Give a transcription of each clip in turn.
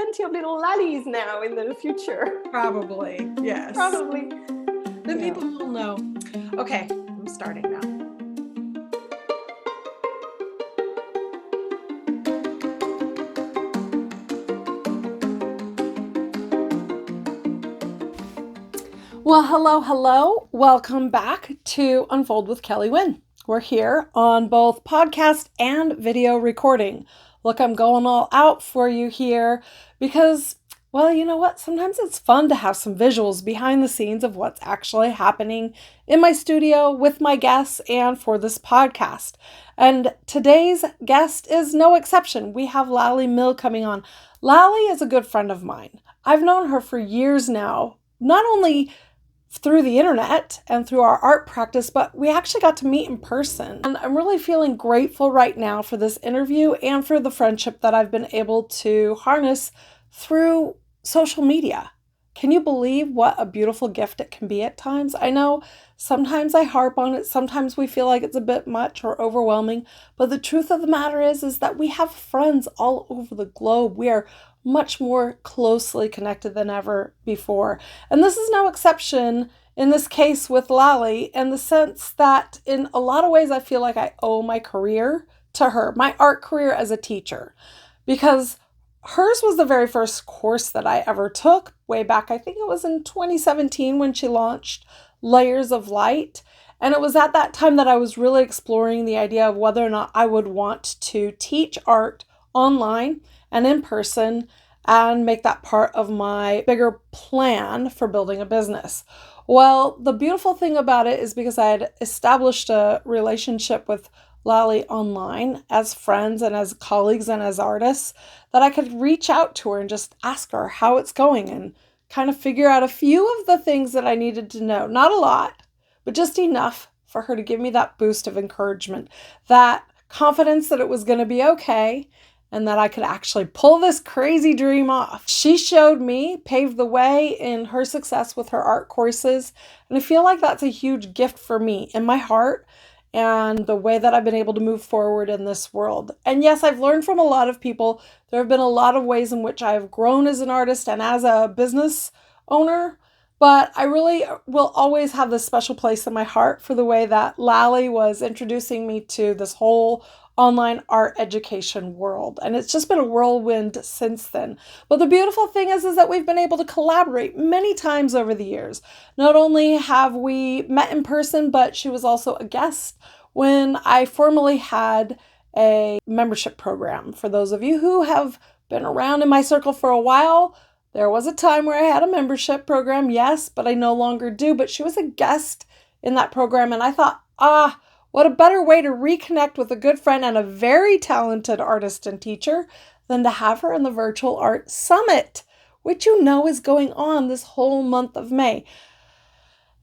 plenty of little Lalys now in the future. Probably, yes. Probably. Then people will know. Okay, I'm starting now. Well, hello. Welcome back to Unfold with Kellee Wynne. We're here on both podcast and video recording. Look, I'm going all out for you here because, well, you know what? Sometimes it's fun to have some visuals behind the scenes of what's actually happening in my studio with my guests and for this podcast. And today's guest is no exception. We have Laly Mille coming on. Laly is a good friend of mine. I've known her for years now, not only through the internet and through our art practice, but we actually got to meet in person. And I'm really feeling grateful right now for this interview and for the friendship that I've been able to harness through social media. Can you believe what a beautiful gift it can be at times? I know sometimes I harp on it. Sometimes we feel like it's a bit much or overwhelming. But the truth of the matter is that we have friends all over the globe. We are much more closely connected than ever before. And this is no exception in this case with Laly, in the sense that in a lot of ways I feel like I owe my career to her, my art career as a teacher, because hers was the very first course that I ever took way back. I think it was in 2017 when she launched Layers of Light. And it was at that time that I was really exploring the idea of whether or not I would want to teach art online and in person and make that part of my bigger plan for building a business. Well, the beautiful thing about it is because I had established a relationship with Laly online as friends and as colleagues and as artists, that I could reach out to her and just ask her how it's going and kind of figure out a few of the things that I needed to know. Not a lot, but just enough for her to give me that boost of encouragement, that confidence that it was going to be okay, and that I could actually pull this crazy dream off. She showed me, paved the way in her success with her art courses, and I feel like that's a huge gift for me in my heart and the way that I've been able to move forward in this world. And yes, I've learned from a lot of people. There have been a lot of ways in which I've grown as an artist and as a business owner, but I really will always have this special place in my heart for the way that Laly was introducing me to this whole online art education world. And it's just been a whirlwind since then. But the beautiful thing is that we've been able to collaborate many times over the years. Not only have we met in person, but she was also a guest when I formerly had a membership program. For those of you who have been around in my circle for a while, there was a time where I had a membership program, yes, but I no longer do. But she was a guest in that program, and I thought, what a better way to reconnect with a good friend and a very talented artist and teacher than to have her in the Virtual Art Summit, which you know is going on this whole month of May.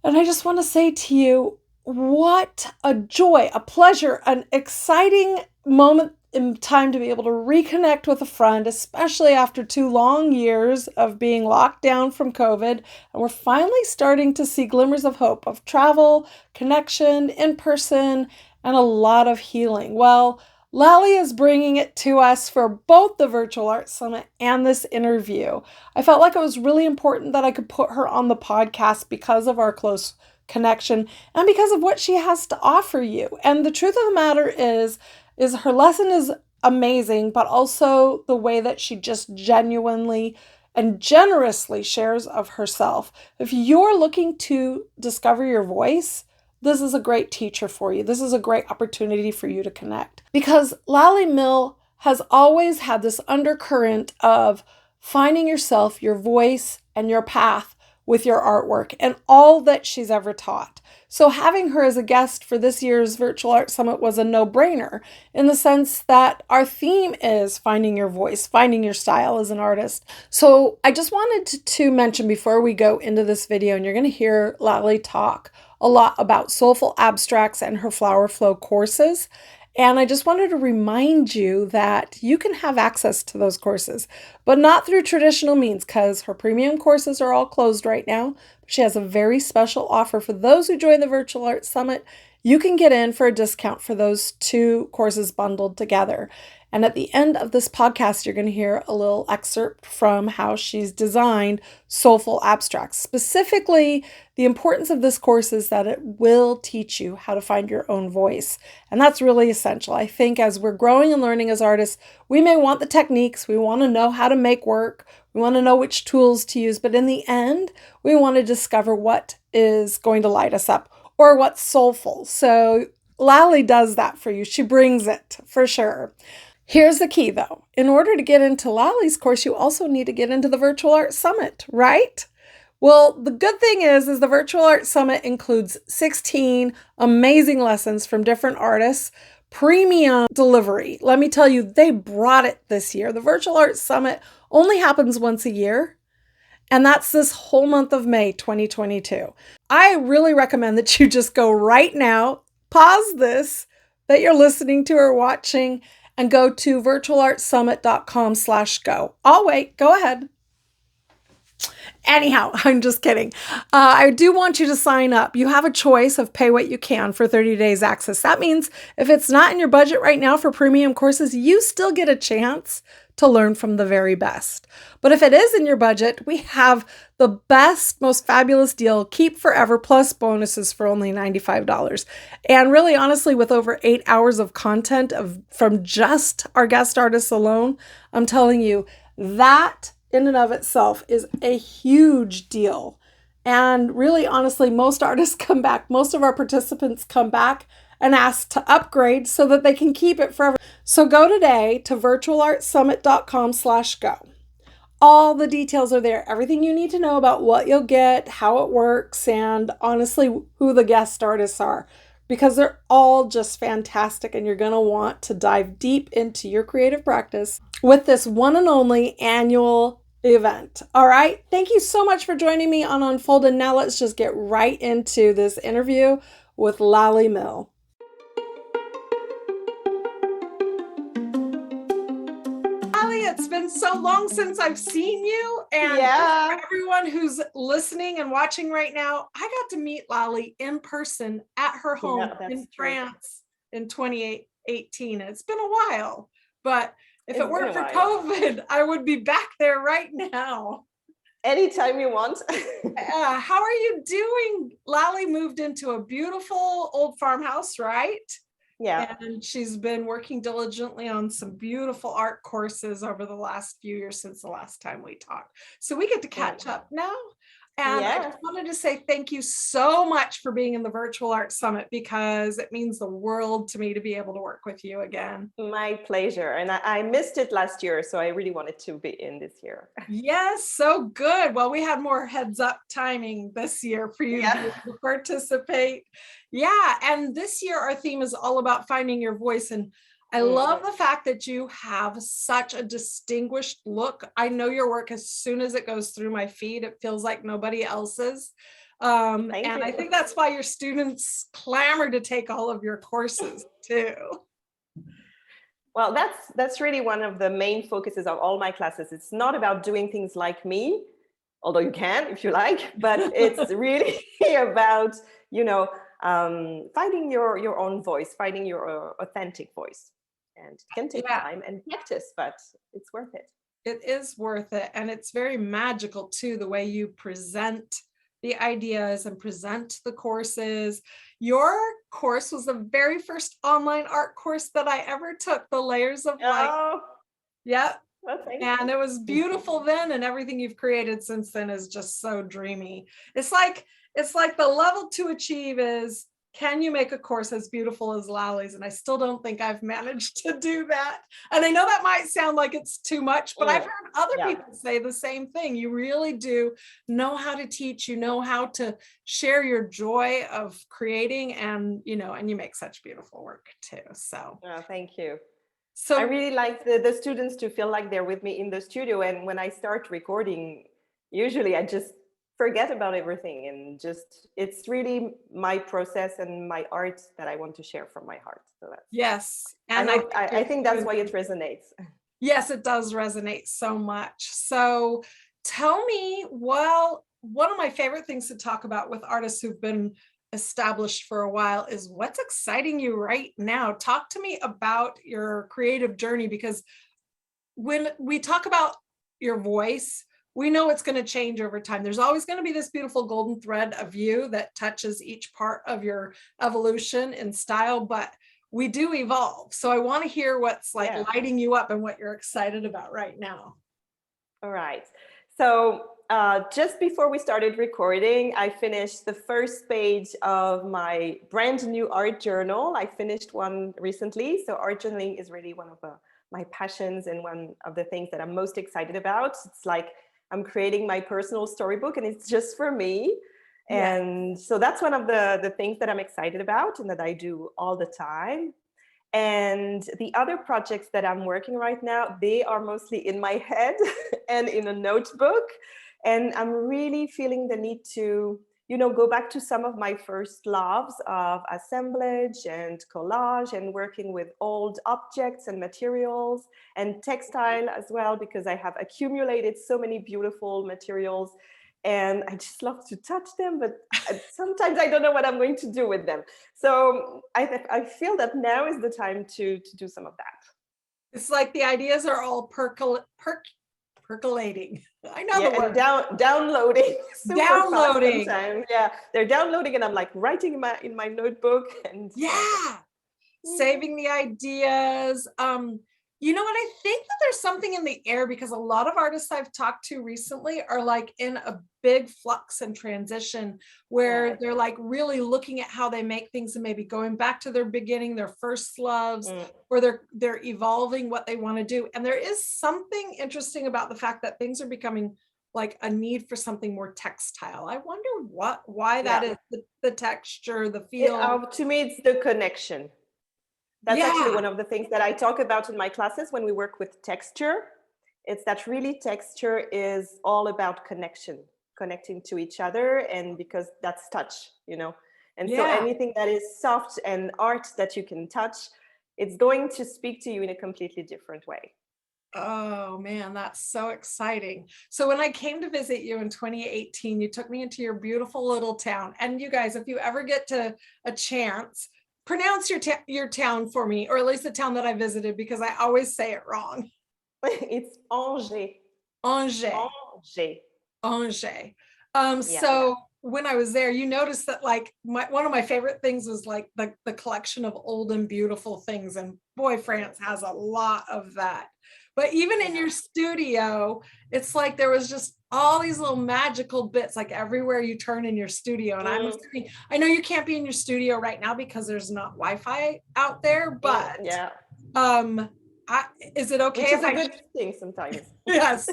And I just want to say to you, what a joy, a pleasure, an exciting moment in time to be able to reconnect with a friend, especially after 2 long years of being locked down from COVID. And we're finally starting to see glimmers of hope, of travel, connection, in person, and a lot of healing. Well, Laly is bringing it to us for both the Virtual Art Summit and this interview. I felt like it was really important that I could put her on the podcast because of our close connection and because of what she has to offer you. And the truth of the matter is her lesson is amazing, but also the way that she just genuinely and generously shares of herself. If you're looking to discover your voice, this is a great teacher for you. This is a great opportunity for you to connect. Because Laly Mille has always had this undercurrent of finding yourself, your voice, and your path with your artwork and all that she's ever taught. So having her as a guest for this year's Virtual Art Summit was a no-brainer in the sense that our theme is finding your voice, finding your style as an artist. So I just wanted to mention before we go into this video, and you're going to hear Laly talk a lot about Soulful Abstracts and her Flower Flow courses. And I just wanted to remind you that you can have access to those courses, but not through traditional means because her premium courses are all closed right now. She has a very special offer for those who join the Virtual Art Summit. you can get in for a discount for those two courses bundled together. And at the end of this podcast, you're going to hear a little excerpt from how she's designed Soulful Abstracts. Specifically, the importance of this course is that it will teach you how to find your own voice. And that's really essential. I think as we're growing and learning as artists, we may want the techniques, we want to know how to make work, we want to know which tools to use, but in the end, we want to discover what is going to light us up or what's soulful. So Laly does that for you. She brings it for sure. Here's the key though. In order to get into Laly's course, you also need to get into the Virtual Art Summit, right? Well, the good thing is the Virtual Art Summit includes 16 amazing lessons from different artists, premium delivery. Let me tell you, they brought it this year. The Virtual Art Summit only happens once a year, and that's this whole month of May 2022. I really recommend that you just go right now, pause this that you're listening to or watching, and go to virtualartsummit.com/go. I'll wait. Go ahead. Anyhow, I'm just kidding. I do want you to sign up. You have a choice of pay what you can for 30 days access. That means if it's not in your budget right now for premium courses, you still get a chance to learn from the very best. But if it is in your budget, we have the best, most fabulous deal, keep forever plus bonuses for only $95. And really, honestly, with over 8 hours of content from just our guest artists alone, I'm telling you, that in and of itself is a huge deal. And really, honestly, most artists come back, most of our participants come back and ask to upgrade so that they can keep it forever. So go today to virtualartsummit.com/go. All the details are there. Everything you need to know about what you'll get, how it works, and honestly, who the guest artists are, because they're all just fantastic and you're going to want to dive deep into your creative practice with this one and only annual event. All right. Thank you so much for joining me on Unfold. And now let's just get right into this interview with Laly Mille. It's been so long since I've seen you, and for everyone who's listening and watching right now, I got to meet Laly in person at her home in France in 2018. It's been a while, but if it weren't for COVID, I would be back there right now. Anytime you want. How are you doing? Laly moved into a beautiful old farmhouse, right? Yeah. And she's been working diligently on some beautiful art courses over the last few years since the last time we talked. So we get to catch up now. And I just wanted to say thank you so much for being in the Virtual Art Summit, because it means the world to me to be able to work with you again. My pleasure. And I missed it last year, so I really wanted to be in this year. Yes, so good. Well, we had more heads up timing this year for you to participate. Yeah, and this year our theme is all about finding your voice. And I love the fact that you have such a distinguished look. I know your work as soon as it goes through my feed, it feels like nobody else's. And I think that's why your students clamor to take all of your courses too. Well, that's really one of the main focuses of all my classes. It's not about doing things like me, although you can if you like, but it's really about, finding your own voice, finding your authentic voice. And it can take time and practice, but it's worth it. It is worth it. And it's very magical too, the way you present the ideas and present the courses. Your course was the very first online art course that I ever took, the Layers of Light. Yep. Well, and it was beautiful then, and everything you've created since then is just so dreamy. It's like the level to achieve is, can you make a course as beautiful as Laly's? And I still don't think I've managed to do that. And I know that might sound like it's too much, but I've heard other people say the same thing. You really do know how to teach, you know how to share your joy of creating, and you make such beautiful work too. So thank you. So I really like the students to feel like they're with me in the studio. And when I start recording, usually I just forget about everything, and it's really my process and my art that I want to share from my heart. So that's, and I think that's why it resonates. Yes, it does resonate so much. So tell me, one of my favorite things to talk about with artists who've been established for a while is what's exciting you right now. Talk to me about your creative journey, because when we talk about your voice, we know it's going to change over time. There's always going to be this beautiful golden thread of you that touches each part of your evolution and style, but we do evolve. So I want to hear what's like lighting you up and what you're excited about right now. All right. So just before we started recording, I finished the first page of my brand new art journal. I finished one recently. So art journaling is really one of my passions and one of the things that I'm most excited about. It's like I'm creating my personal storybook and it's just for me. Yeah. And so that's one of the things that I'm excited about and that I do all the time. And the other projects that I'm working right now, they are mostly in my head and in a notebook. And I'm really feeling the need to, go back to some of my first loves of assemblage and collage and working with old objects and materials and textile as well, because I have accumulated so many beautiful materials and I just love to touch them, but sometimes I don't know what I'm going to do with them. So I feel that now is the time to do some of that. It's like the ideas are all percolating. I know the word. Downloading. Downloading. Yeah, they're downloading, and I'm like writing in my notebook and saving the ideas. You know what? I think that there's something in the air because a lot of artists I've talked to recently are like in a big flux and transition where they're like really looking at how they make things and maybe going back to their beginning, their first loves, or they're evolving what they want to do. And there is something interesting about the fact that things are becoming like a need for something more textile. I wonder why that is, the texture, the feel. To me, it's the connection. That's actually one of the things that I talk about in my classes when we work with texture. It's that really texture is all about connecting to each other, and because that's touch, And so anything that is soft and art that you can touch, it's going to speak to you in a completely different way. Oh man, that's so exciting. So when I came to visit you in 2018, you took me into your beautiful little town. And you guys, if you ever get to a chance, pronounce your town for me, or at least the town that I visited, because I always say it wrong. It's Angers. So when I was there, you noticed that like one of my favorite things was like the collection of old and beautiful things. And boy, France has a lot of that. But even in your studio, it's like there was just all these little magical bits like everywhere you turn in your studio. And I'm assuming, I know you can't be in your studio right now because there's not Wi-Fi out there, but is it okay? Which is a good thing sometimes. Yes.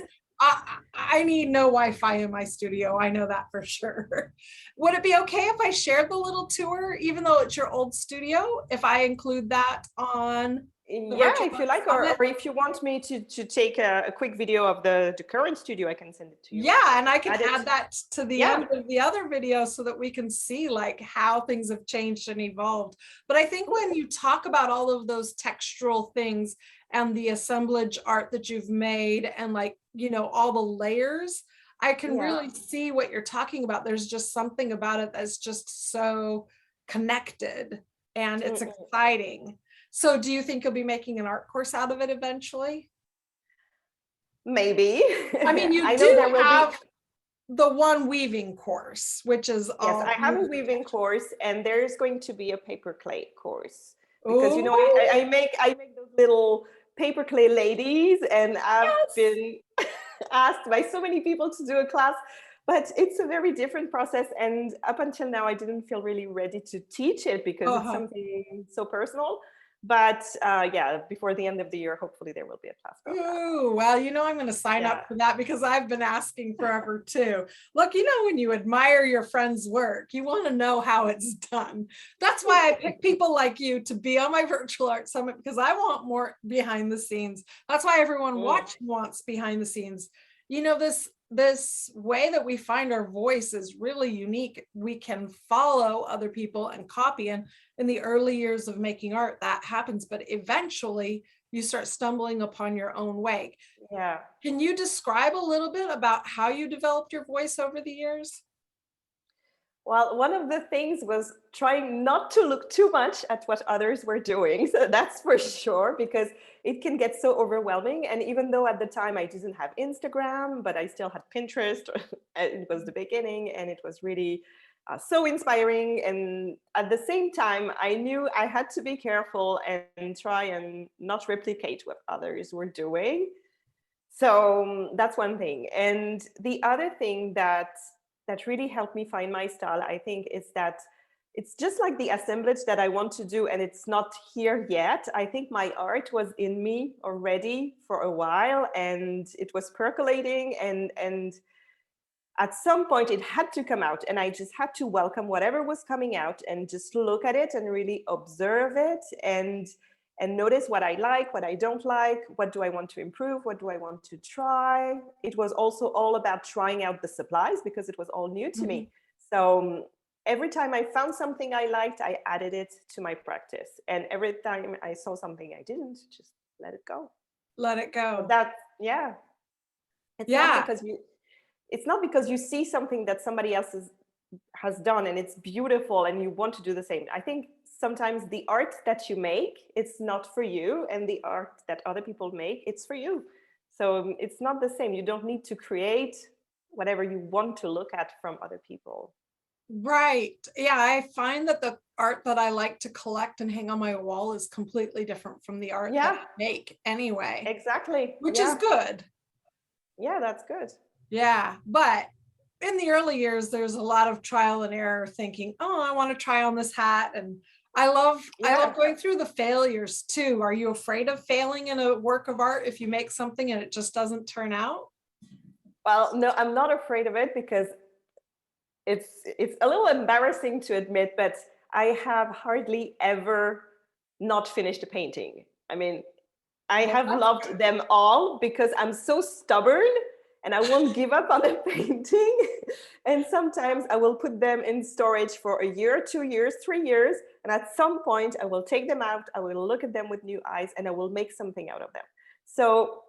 I need no Wi-Fi in my studio. I know that for sure. Would it be okay if I shared the little tour, even though it's your old studio, if I include that on? If you like, or if you want me to take a quick video of the current studio, I can send it to you. Yeah, and I can add that to the end of the other video so that we can see like how things have changed and evolved. But I think when you talk about all of those textural things and the assemblage art that you've made and like, all the layers, I can really see what you're talking about. There's just something about it that's just so connected and it's exciting. So do you think you'll be making an art course out of it eventually? Maybe. I mean, you do have the one weaving course, which is yes, I have a weaving course, and there's going to be a paper clay course because I make those little paper clay ladies, and I've been asked by so many people to do a class, but it's a very different process. And up until now, I didn't feel really ready to teach it because it's something so personal. But before the end of the year, hopefully there will be a class. Ooh, well, I'm going to sign up for that because I've been asking forever too. Look, when you admire your friend's work, you want to know how it's done. That's why I pick people like you to be on my virtual art summit, because I want more behind the scenes. That's why everyone watching wants behind the scenes. This way that we find our voice is really unique. We can follow other people and copy. And in the early years of making art, that happens. But eventually you start stumbling upon your own way. Yeah. Can you describe a little bit about how you developed your voice over the years? Well, one of the things was trying not to look too much at what others were doing. So that's for sure, because it can get so overwhelming. And even though at the time I didn't have Instagram, but I still had Pinterest, it was the beginning and it was really so inspiring. And at the same time, I knew I had to be careful and try and not replicate what others were doing. So that's one thing. And the other thing that really helped me find my style, I think, is that it's just like the assemblage that I want to do, and it's not here yet. I think my art was in me already for a while, and it was percolating, and at some point it had to come out, and I just had to welcome whatever was coming out and just look at it and really observe it and notice what I like, what I don't like, what do I want to improve, what do I want to try. It was also all about trying out the supplies because it was all new to me. So every time I found something I liked, I added it to my practice. And every time I saw something I didn't, just let it go. Let it go. So that, yeah. It's not because you see something that somebody else has done and it's beautiful and you want to do the same. I think sometimes the art that you make, it's not for you, and the art that other people make, it's for you. So it's not the same. You don't need to create whatever you want to look at from other people. Right. Yeah, I find that the art that I like to collect and hang on my wall is completely different from the art that I make anyway. Exactly. Which is good. Yeah, that's good. Yeah, but in the early years, there's a lot of trial and error thinking, oh, I want to try on this hat. And I love going through the failures too. Are you afraid of failing in a work of art if you make something and it just doesn't turn out? Well, no, I'm not afraid of it because it's a little embarrassing to admit, but I have hardly ever not finished a painting. I mean, I have loved them all because I'm so stubborn and I won't give up on a painting. And sometimes I will put them in storage for a year, 2 years, 3 years. And at some point I will take them out, I will look at them with new eyes, and I will make something out of them. So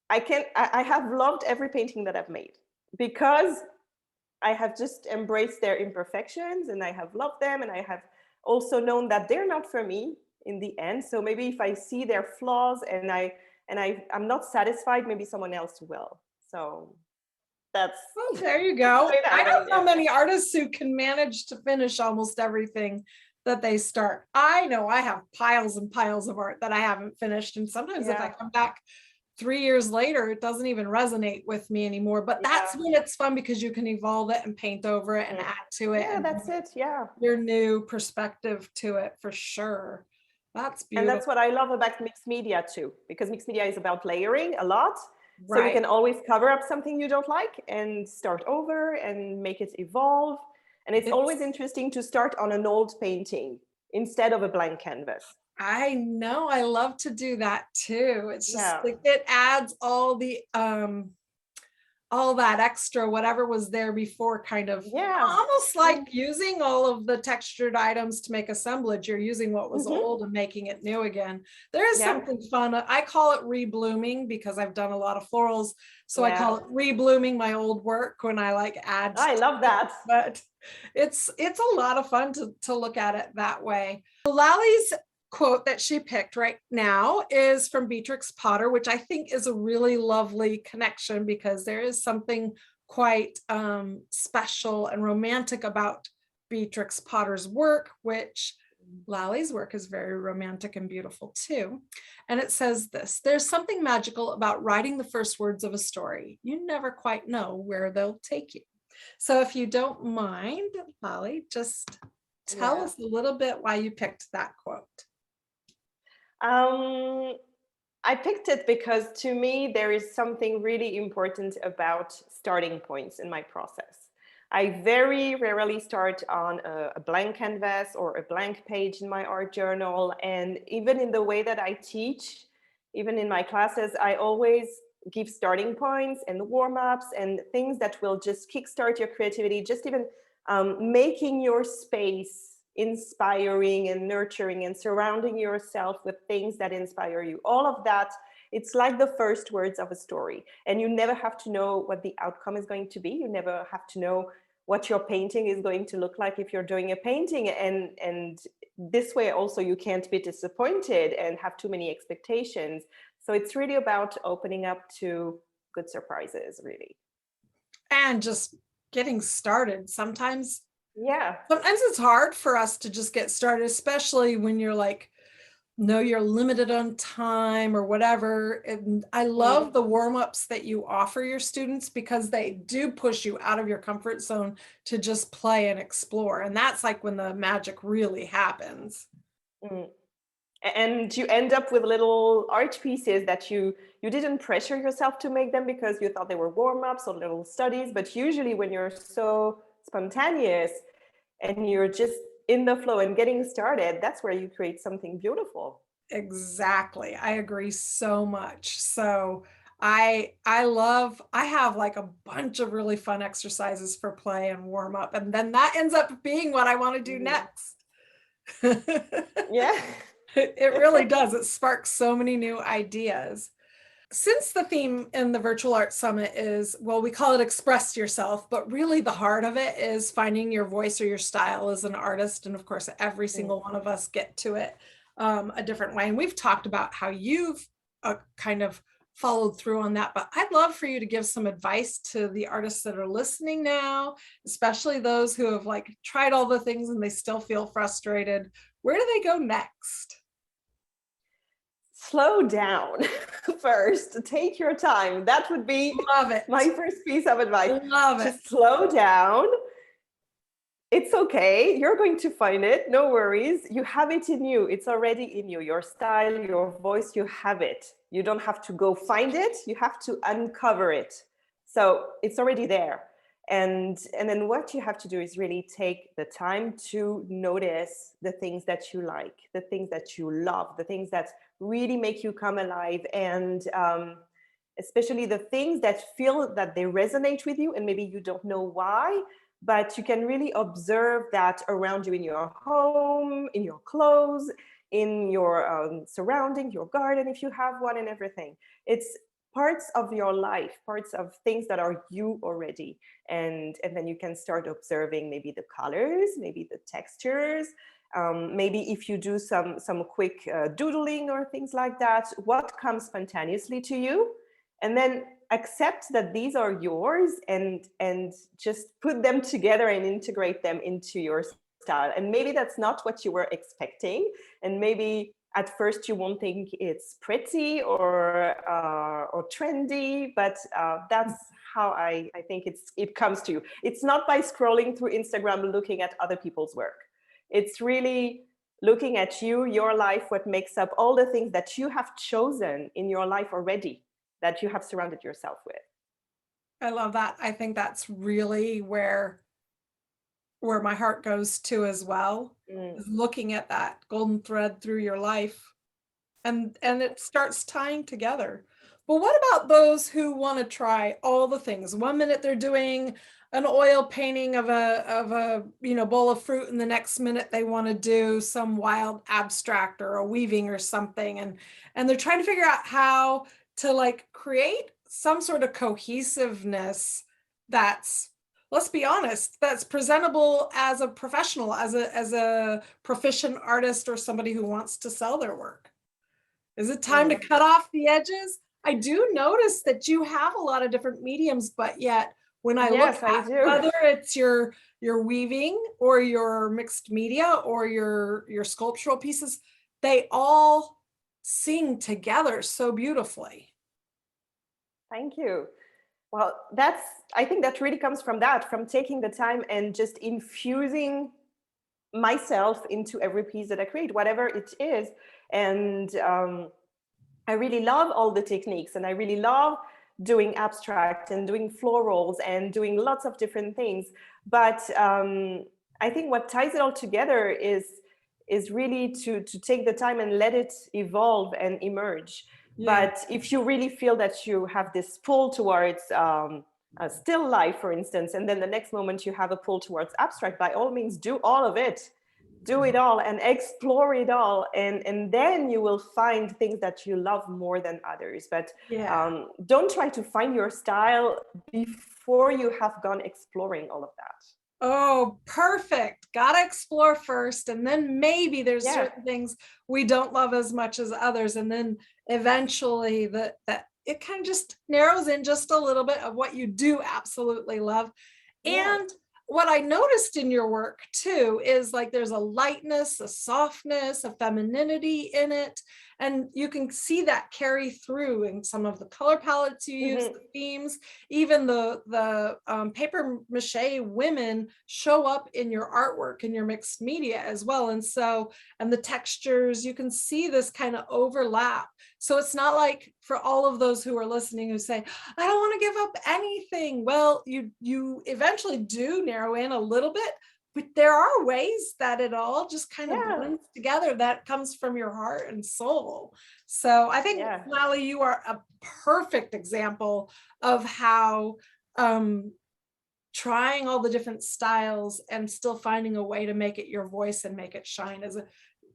I have loved every painting that I've made because I have just embraced their imperfections, and I have loved them, and I have also known that they're not for me in the end. So maybe if I see their flaws and I'm not satisfied, maybe someone else will. So that's well, there you go. I don't know many artists who can manage to finish almost everything that they start. I know I have piles and piles of art that I haven't finished, and sometimes if I come back 3 years later, it doesn't even resonate with me anymore. But that's when it's fun because you can evolve it and paint over it and add to it. Yeah, that's it. Yeah, your new perspective to it for sure. That's beautiful. And that's what I love about mixed media too, because mixed media is about layering a lot. So you can always cover up something you don't like and start over and make it evolve. And it's always interesting to start on an old painting instead of a blank canvas. I know, I love to do that too. It's just like it adds all the all that extra whatever was there before, kind of almost like using all of the textured items to make assemblage. You're using what was old and making it new again. There is something fun. I call it reblooming because I've done a lot of florals, so I call it reblooming my old work when I like add. I love that. But it's a lot of fun to look at it that way. Laly's quote that she picked right now is from Beatrix Potter, which I think is a really lovely connection because there is something quite special and romantic about Beatrix Potter's work, which Laly's work is very romantic and beautiful too. And it says this: there's something magical about writing the first words of a story. You never quite know where they'll take you. So if you don't mind, Laly, just tell us a little bit why you picked that quote. I picked it because to me, there is something really important about starting points in my process. I very rarely start on a blank canvas or a blank page in my art journal. And even in the way that I teach, even in my classes, I always give starting points and warm-ups and things that will just kickstart your creativity, just even making your space inspiring and nurturing and surrounding yourself with things that inspire you. All of that, it's like the first words of a story. And you never have to know what the outcome is going to be. You never have to know what your painting is going to look like if you're doing a painting. And this way also you can't be disappointed and have too many expectations. So it's really about opening up to good surprises, really. And just getting started. Sometimes it's hard for us to just get started, especially when you're like, no, you're limited on time or whatever. And I love the warm-ups that you offer your students, because they do push you out of your comfort zone to just play and explore. And that's like when the magic really happens. And you end up with little art pieces that you didn't pressure yourself to make them because you thought they were warm-ups or little studies. But usually when you're so spontaneous and you're just in the flow and getting started, that's where you create something beautiful. Exactly. I agree so much. So I have like a bunch of really fun exercises for play and warm up, and then that ends up being what I want to do next. Yeah. It really does. It sparks so many new ideas. Since the theme in the Virtual Art Summit is, well, we call it express yourself, but really the heart of it is finding your voice or your style as an artist. And of course, every single one of us get to it a different way. And we've talked about how you've kind of followed through on that, but I'd love for you to give some advice to the artists that are listening now, especially those who have like tried all the things and they still feel frustrated. Where do they go next? Slow down first. Take your time. That would be my first piece of advice. Just slow down. It's okay. You're going to find it. No worries. You have it in you. It's already in you. Your style, your voice, you have it. You don't have to go find it. You have to uncover it. So it's already there. And then what you have to do is really take the time to notice the things that you like, the things that you love, the things that really make you come alive, and especially the things that feel that they resonate with you and maybe you don't know why, but you can really observe that around you in your home, in your clothes, in your surrounding, your garden, if you have one, and everything. It's parts of your life, parts of things that are you already. And then you can start observing maybe the colors, maybe the textures, maybe if you do some quick doodling or things like that, what comes spontaneously to you, and then accept that these are yours, and just put them together and integrate them into your style. And maybe that's not what you were expecting, and maybe at first you won't think it's pretty or trendy, but that's how I think it comes to you. It's not by scrolling through Instagram looking at other people's work. It's really looking at you, your life, what makes up all the things that you have chosen in your life already, that you have surrounded yourself with. I love that. I think that's really where my heart goes to as well, is looking at that golden thread through your life, and it starts tying together. But what about those who want to try all the things? One minute they're doing an oil painting of a bowl of fruit, and the next minute they want to do some wild abstract or a weaving or something, and they're trying to figure out how to like create some sort of cohesiveness that's, let's be honest, that's presentable as a professional, as a proficient artist or somebody who wants to sell their work. Is it time to cut off the edges? I do notice that you have a lot of different mediums, but yet when I look at whether it's your weaving or your mixed media or your sculptural pieces, they all sing together so beautifully. Thank you. Well, I think that really comes from taking the time and just infusing myself into every piece that I create, whatever it is. And I really love all the techniques, and I really love doing abstract and doing florals and doing lots of different things. But I think what ties it all together is really to take the time and let it evolve and emerge. Yeah. But if you really feel that you have this pull towards a still life, for instance, and then the next moment you have a pull towards abstract, by all means do all of it. do it all and explore it all, and then you will find things that you love more than others. But don't try to find your style before you have gone exploring all of that. Oh, perfect. Gotta explore first, and then maybe there's certain things we don't love as much as others, and then eventually that it kind of just narrows in just a little bit of what you do absolutely love. And what I noticed in your work too is like there's a lightness, a softness, a femininity in it. And you can see that carry through in some of the color palettes you use, the themes, even the paper mache women show up in your artwork, in your mixed media as well. And so, and the textures, you can see this kind of overlap. So it's not like for all of those who are listening who say, I don't want to give up anything. Well, you eventually do narrow in a little bit, but there are ways that it all just kind of blends together that comes from your heart and soul. So I think, Laly, you are a perfect example of how trying all the different styles and still finding a way to make it your voice and make it shine.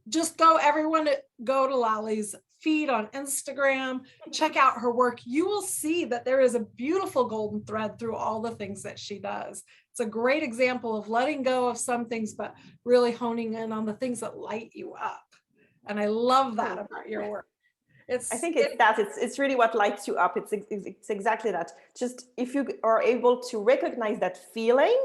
Just everyone go to Laly's feed on Instagram, check out her work. You will see that there is a beautiful golden thread through all the things that she does. It's a great example of letting go of some things, but really honing in on the things that light you up. And I love that about your work. I think it's really what lights you up. It's exactly that. Just if you are able to recognize that feeling,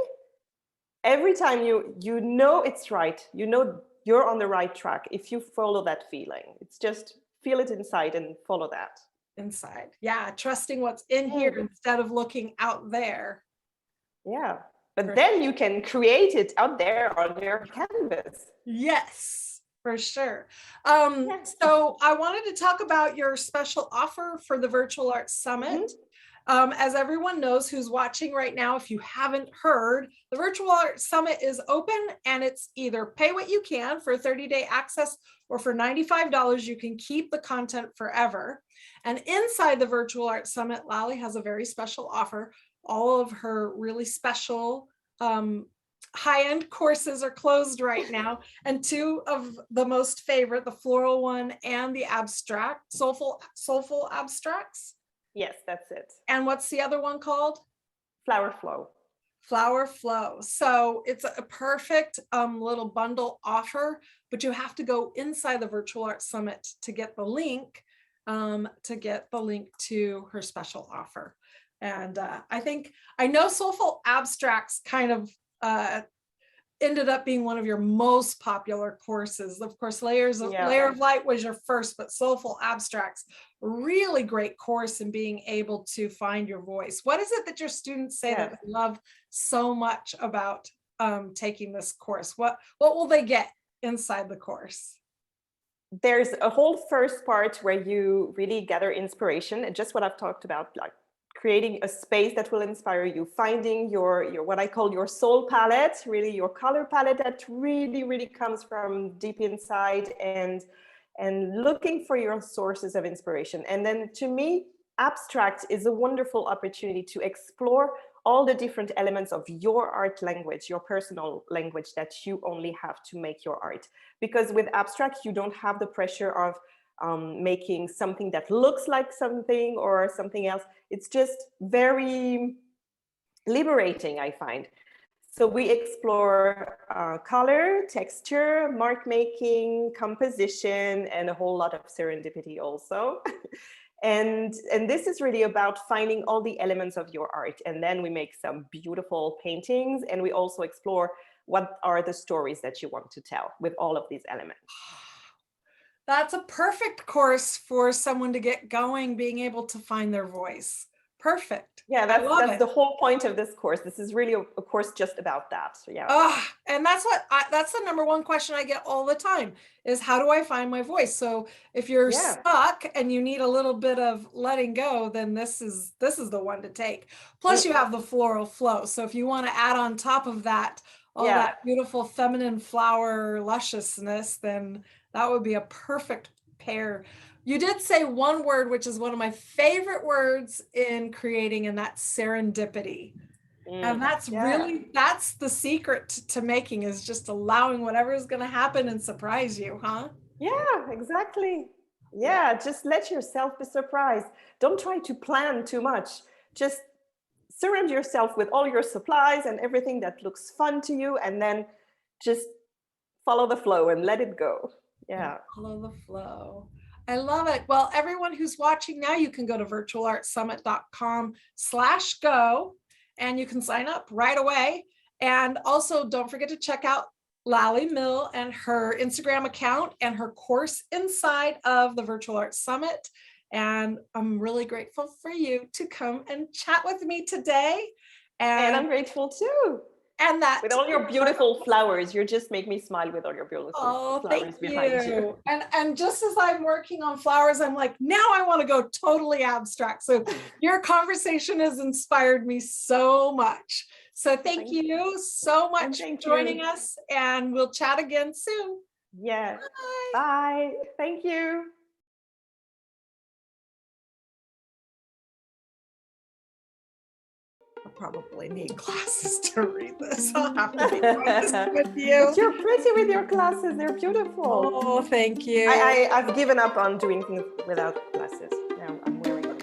every time you know it's right, you know you're on the right track. If you follow that feeling, it's just feel it inside and follow that. Inside. Yeah. Trusting what's in here instead of looking out there. Yeah. But then you can create it out there on your canvas. Yes, for sure. So I wanted to talk about your special offer for the Virtual Arts Summit. As everyone knows who's watching right now, if you haven't heard, the Virtual Arts Summit is open, and it's either pay what you can for 30-day access, or for $95, you can keep the content forever. And inside the Virtual Arts Summit, Laly has a very special offer. All of her really special high-end courses are closed right now, and two of the most favorite, the floral one and the abstract, soulful abstracts. Yes, that's it. And what's the other one called? Flower Flow. Flower Flow. So it's a perfect little bundle offer, but you have to go inside the Virtual Arts Summit to get the link to her special offer. And I know Soulful Abstracts kind of ended up being one of your most popular courses. Of course, Layer of Light was your first, but Soulful Abstracts, really great course in being able to find your voice. What is it that your students say that they love so much about taking this course? What will they get inside the course? There's a whole first part where you really gather inspiration, and just what I've talked about, like creating a space that will inspire you, finding your what I call your soul palette, really your color palette that really comes from deep inside, and looking for your sources of inspiration. And then to me, abstract is a wonderful opportunity to explore all the different elements of your art language, your personal language that you only have to make your art. Because with abstract, you don't have the pressure of making something that looks like something or something else. It's just very liberating, I find. So we explore color, texture, mark making, composition, and a whole lot of serendipity also. And this is really about finding all the elements of your art. And then we make some beautiful paintings, and we also explore what are the stories that you want to tell with all of these elements. That's a perfect course for someone to get going, being able to find their voice. Perfect. Yeah, that's the whole point of this course. This is really a course just about that. So, yeah. And that's the number one question I get all the time is, how do I find my voice? So if you're stuck and you need a little bit of letting go, then this is the one to take. Plus you have the floral flow. So if you want to add on top of that, all that beautiful feminine flower lusciousness, then that would be a perfect pair. You did say one word, which is one of my favorite words in creating, and that's serendipity. And that's that's the secret to making, is just allowing whatever is going to happen and surprise you, huh? Yeah, exactly. Yeah, just let yourself be surprised. Don't try to plan too much. Just surround yourself with all your supplies and everything that looks fun to you, and then just follow the flow and let it go. Yeah. Follow the flow. I love it. Well, everyone who's watching now, you can go to virtualartsummit.com/go and you can sign up right away. And also don't forget to check out Laly Mille and her Instagram account and her course inside of the Virtual Arts Summit. And I'm really grateful for you to come and chat with me today. And I'm grateful too. And that with all your beautiful flowers, you just make me smile with all your beautiful flowers behind you. And just as I'm working on flowers, I'm like, now I want to go totally abstract. So your conversation has inspired me so much. So thank you so much for joining us, and we'll chat again soon. Yeah. Bye. Thank you. I'll probably need glasses to read this. I'll have to be honest with you. But you're pretty with your glasses. They're beautiful. Oh, thank you. I've given up on doing things without glasses. Now I'm wearing them.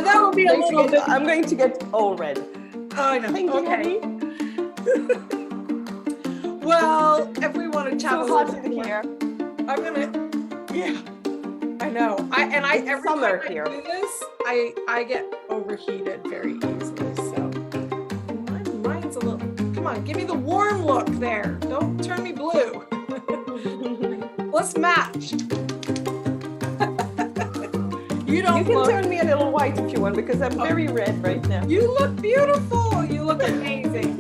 That will be a little bit. I'm going to get all red. Oh, I know. Thank you, honey. Well, if we want to chat so hot in here. I'm gonna. Yeah. I know. Every summer time here. I do this, I get overheated very easily. So mine's a little. Come on, give me the warm look there. Don't turn me blue. Let's match. You can turn me a little white if you want, because I'm very red right now. You look beautiful. You look amazing.